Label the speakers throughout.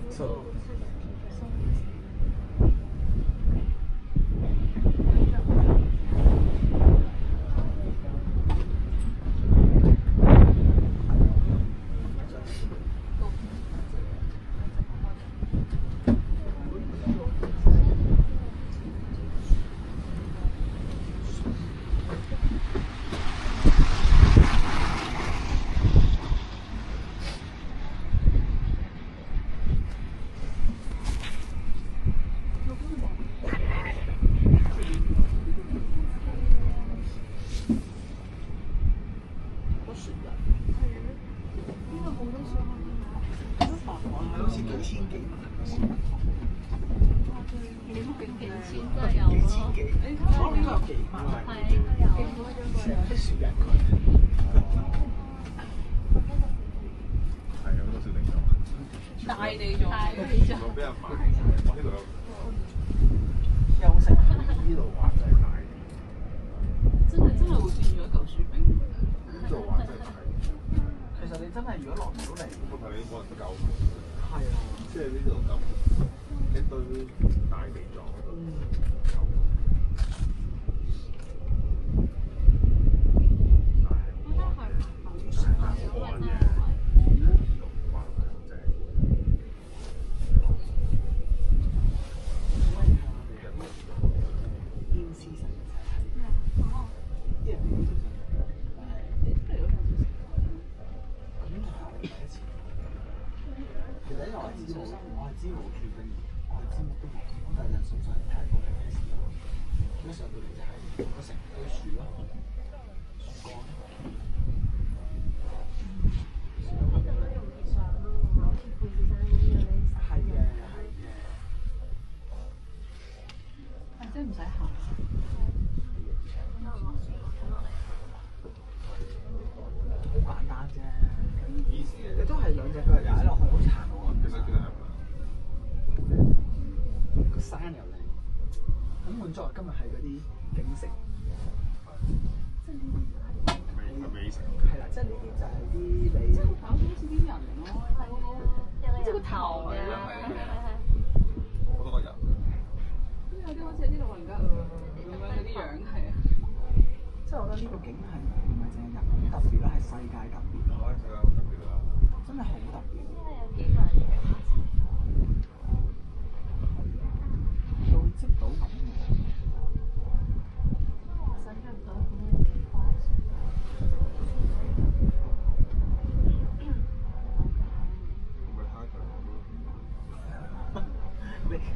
Speaker 1: So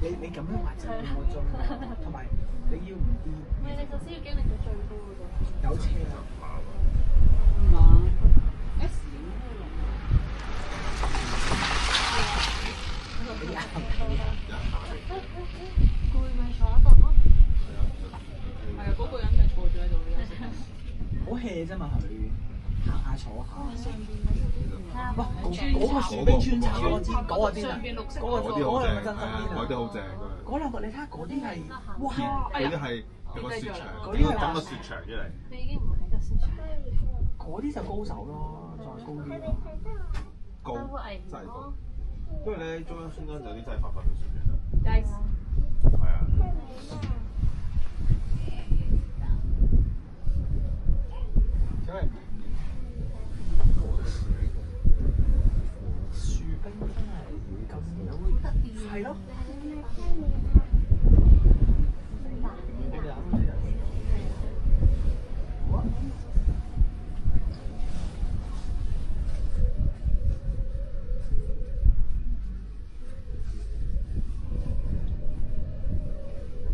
Speaker 1: 你咁樣話就半個鐘，同埋你要唔啲？唔係，你首先要經歷到最高嗰度。有車啊？唔係 S 點都用。攰咪坐一度咯。係啊，嗰個人就坐咗喺度休息。好 hea 啫嘛佢。行下坐下。上邊嗰啲。哇！嗰個士兵穿插嗰啲，嗰個啲啊，嗰兩個真心啲啊，
Speaker 2: 嗰啲好正㗎。
Speaker 1: 嗰兩個你睇下嗰啲係，哇！
Speaker 2: 嗰啲係有個雪場，
Speaker 1: 嗰啲係
Speaker 2: 等個雪場出嚟。
Speaker 3: 你已經唔係個雪場。
Speaker 1: 嗰啲就高手咯，再高啲咯。
Speaker 2: 高
Speaker 3: 危
Speaker 2: 真係高，因為咧中央空間有啲真係發揮到雪嘅。
Speaker 3: Guys，
Speaker 2: 係啊。
Speaker 1: 因為樹冰真係咁有得意，係咯。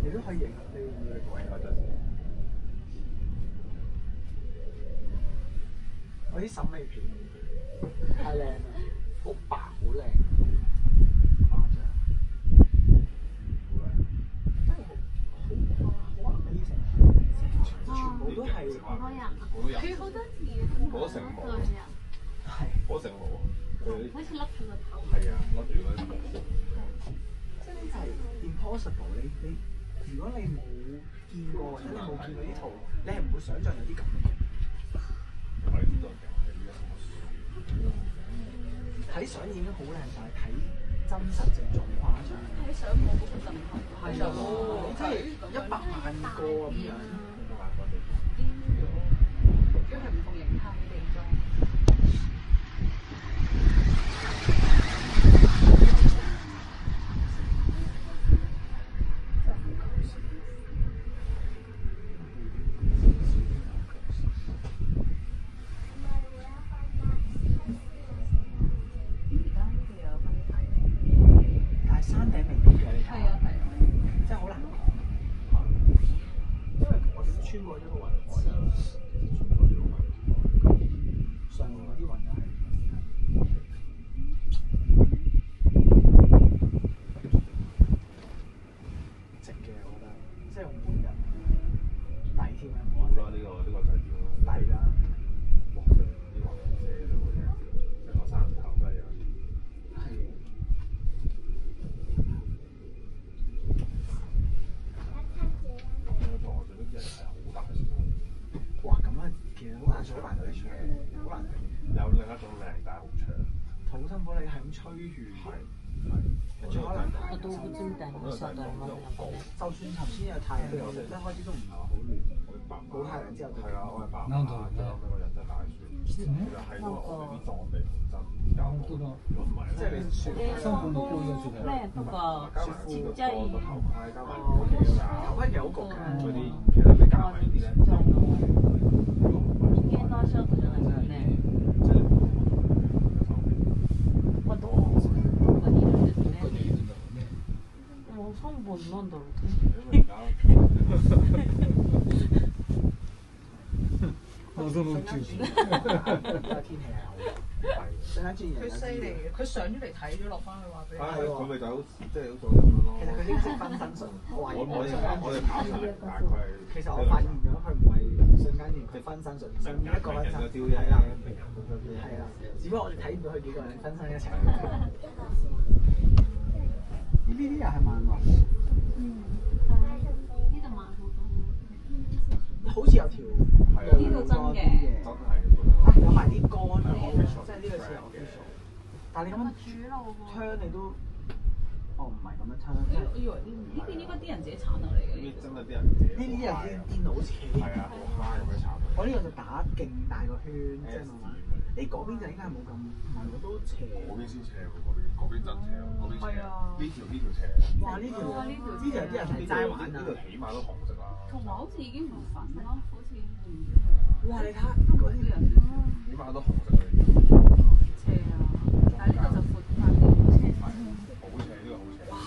Speaker 1: 你都可以影，你會唔會影嗰陣？我啲審美片太靚啦，好白好靚，誇張，真係好 amazing，全部都係
Speaker 3: 好多人啊！佢好多字啊，
Speaker 2: 嗰成毛，
Speaker 1: 係
Speaker 2: 嗰成毛，佢
Speaker 3: 好似笠住個頭。
Speaker 2: 係啊，笠住嗰啲毛。
Speaker 1: 真係 impossible。你如果你冇見過或者你冇見過呢圖，你係唔會想像有啲咁嘅嘢。
Speaker 2: 喺呢度嘅，
Speaker 1: 睇相已經好靚，但係睇真實正仲誇張。
Speaker 3: 喺上網嗰個震撼。
Speaker 1: 係啊，你真係100萬個咁樣。
Speaker 3: 主要係唔同形態嘅地裝。
Speaker 1: 但係山頂未必嘅，你睇。
Speaker 3: 係啊係啊。
Speaker 1: 真係好難講。因為我哋都穿過呢個雲海啦，上面嗰啲雲又係值嘅，我覺得，即係每日抵添啊！
Speaker 2: 好啦，呢個就係叫
Speaker 1: 抵啦。
Speaker 2: 哇！啲雲寫到嘅，成個山頭都係有。
Speaker 1: 係。
Speaker 2: 我覺得啲人係好大嘅。
Speaker 1: 哇！咁啊，其實好難做，好難去唱，好難去。
Speaker 2: 有另一種靚，但係好長。
Speaker 1: 好辛苦，你係咁吹住。跟住可能
Speaker 4: 我都不知道我上到乜嘢。
Speaker 1: 就算頭先有太陽，我哋一開始都唔係話好亂。冇太陽之後就
Speaker 2: 係啊，我係白馬，最後尾個人真係大雪。其實喺我哋啲藏地真有好多，如果唔係
Speaker 1: 即係你雪
Speaker 4: 咩嗰個即係
Speaker 2: 個頭盔加埋
Speaker 1: 頭盔其實好焗㗎。
Speaker 2: 嗰啲其實你加埋呢啲咧，
Speaker 4: 現代ショートじゃないですね。
Speaker 2: 即係
Speaker 4: まあどこにいるんですね。でも3本なんだろう
Speaker 1: 瞬間轉天氣係好，瞬間轉
Speaker 3: 佢犀利嘅，佢上咗嚟睇咗落翻去話俾你。
Speaker 2: 係佢咪就好即係好做咁樣咯。
Speaker 1: 其實佢應該識分身術，我
Speaker 2: 哋跑出嚟大概係。
Speaker 1: 其實我發現咗佢唔係瞬間轉，佢分身術，上面一個分身係啦，係啦，只不過我哋睇唔到佢幾個人分身一齊。呢啲又係漫畫。
Speaker 3: 呢度慢好多。
Speaker 1: 好似有條路
Speaker 3: 呢度真嘅，
Speaker 2: 真係
Speaker 1: 有埋啲杆嘅，即係呢個似係 official。但係你咁樣
Speaker 3: 主路喎。
Speaker 1: turn 你都，唔係咁樣 turn。
Speaker 3: 我以為呢邊應該啲人自己鏟落嚟嘅。
Speaker 2: 呢真係啲人自己。
Speaker 1: 呢啲人啲電腦斜。
Speaker 2: 係啊，好嗨咁樣鏟。
Speaker 1: 我呢個就打勁大個圈，即係慢慢。你嗰邊就應該係冇咁，唔係我都斜。
Speaker 2: 嗰邊先斜喎，嗰邊真斜喎，嗰邊斜。呢條斜。
Speaker 1: 哇！呢條啲人係齋玩啊！
Speaker 2: 呢條起碼都紅色啦。
Speaker 3: 同埋好似已經唔粉咯，好似唔。
Speaker 1: 哇！你睇下嗰啲人，
Speaker 2: 起碼都紅色啦。
Speaker 3: 斜啊！但係呢個就闊翻啲，好斜。
Speaker 2: 好斜，呢個好斜。
Speaker 1: 哇！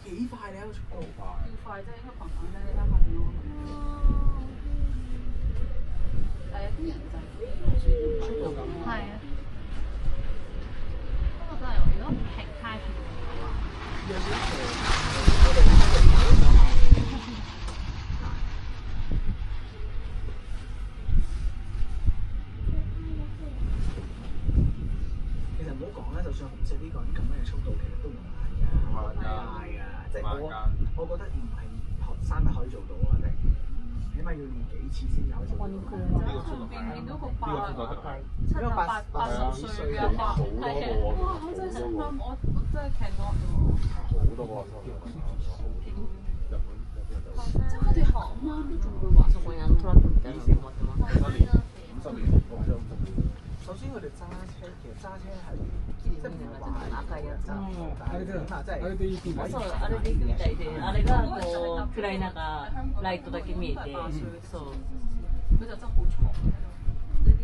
Speaker 1: 幾快你喺個速度？
Speaker 2: 好
Speaker 3: 要快啫，應該頻頻咧，你睇下點咯。係啊，啲人就係速度咁。係啊。不過真係，如果平太平嘅話，
Speaker 1: 有啲斜。其實唔好講啦，就算紅色呢個咁樣嘅速度，其實都唔慢㗎，
Speaker 2: 慢
Speaker 1: 㗎，即係我覺得唔係3日可以做到啊，一定，起碼要練幾次先有做到。
Speaker 3: 上邊見到個80歲嘅爸，係啊，哇！我真係心諗，我真係騎惡喎。
Speaker 2: 好多個
Speaker 3: 即係佢哋行啊，都仲會話
Speaker 4: そこにトラックみたいなの止まってます。
Speaker 2: 50年
Speaker 1: 首先佢哋揸車，其實揸車係即係唔係話
Speaker 4: 赤いやつ。
Speaker 1: 但係起碼真係
Speaker 4: そうあれで行くみたいで、あれがこう暗い中ライトだけ見えて、そう。
Speaker 3: 佢就真係好長。呢啲